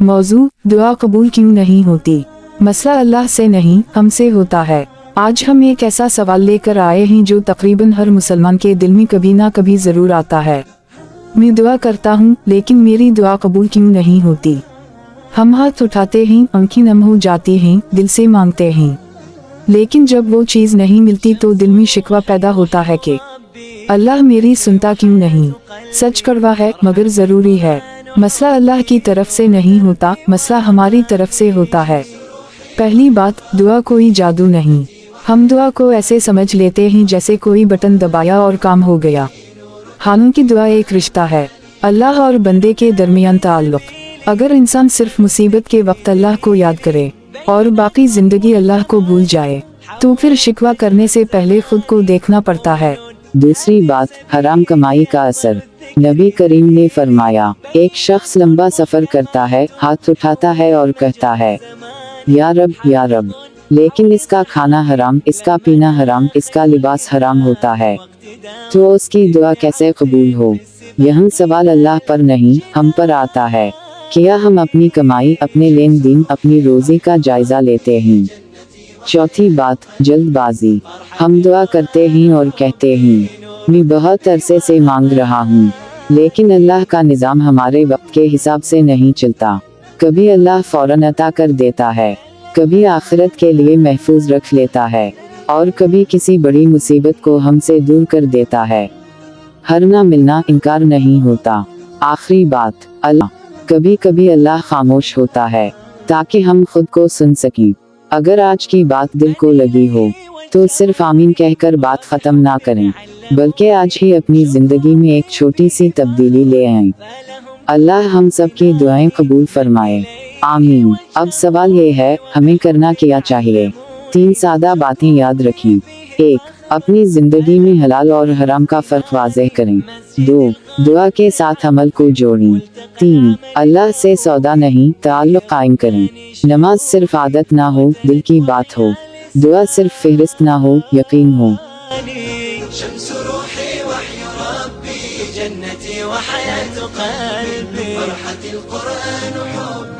मौजू, दुआ कबूल क्यों नहीं होती। मसला अल्लाह से नहीं, हमसे होता है। आज हम एक ऐसा सवाल लेकर आए हैं जो तकरीबन हर मुसलमान के दिल में कभी ना कभी ज़रूर आता है। मैं दुआ करता हूँ लेकिन मेरी दुआ कबूल क्यों नहीं होती। हम हाथ उठाते हैं, आंखें नम हो जाती हैं, दिल से मांगते हैं, लेकिन जब वो चीज़ नहीं मिलती तो दिल में शिकवा पैदा होता है कि अल्लाह मेरी सुनता क्यों नहीं। सच कड़वा है मगर ज़रूरी है। मसला अल्लाह की तरफ से नहीं होता, मसला हमारी तरफ से होता है। पहली बात, दुआ कोई जादू नहीं। हम दुआ को ऐसे समझ लेते हैं जैसे कोई बटन दबाया और काम हो गया। हालांकि दुआ एक रिश्ता है, अल्लाह और बंदे के दरमियान ताल्लुक। अगर इंसान सिर्फ मुसीबत के वक्त अल्लाह को याद करे और बाकी जिंदगी अल्लाह को भूल जाए तो फिर शिकवा करने से पहले खुद को देखना पड़ता है। दूसरी बात, हराम कमाई का असर। नबी करीम ने फरमाया, एक शख्स लंबा सफर करता है, हाथ उठाता है और कहता है या रब, लेकिन इसका खाना हराम, इसका पीना हराम, इसका लिबास हराम होता है, तो उसकी दुआ कैसे कबूल हो। यहाँ सवाल अल्लाह पर नहीं, हम पर आता है। क्या हम अपनी कमाई, अपने लेन देन, अपनी रोजी का जायजा लेते हैं। चौथी बात, जल्दबाजी। हम दुआ करते हैं और कहते हैं मैं बहुत अरसे से मांग रहा हूँ, लेकिन अल्लाह का निज़ाम हमारे वक्त के हिसाब से नहीं चलता। कभी अल्लाह फौरन अता कर देता है, कभी आखिरत के लिए महफूज रख लेता है, और कभी किसी बड़ी मुसीबत को हमसे दूर कर देता है। हर ना मिलना इनकार नहीं होता। आखिरी बात, अल्लाह, कभी कभी अल्लाह खामोश होता है ताकि हम खुद को सुन सकें। अगर आज की बात दिल को लगी हो तो सिर्फ आमीन कहकर बात खत्म ना करें, बल्कि आज ही अपनी जिंदगी में एक छोटी सी तब्दीली ले आएं। अल्लाह हम सब की दुआएं कबूल फरमाए, आमीन। अब सवाल ये है, हमें करना क्या चाहिए। 3 सादा बातें याद रखें। 1. अपनी जिंदगी में हलाल और हराम का फर्क वाज़ेह करें। 2. दुआ के साथ अमल को जोड़ें। 3. अल्लाह से सौदा नहीं, ताल्लुक़ कायम करें। नमाज सिर्फ आदत ना हो, दिल की बात हो। दुआ सिर्फ फहरिस्त ना हो, यकीन हो। शम्स रूही वही रब्बी जन्नती व हयात क़ल्बी फरहत القرآन حبي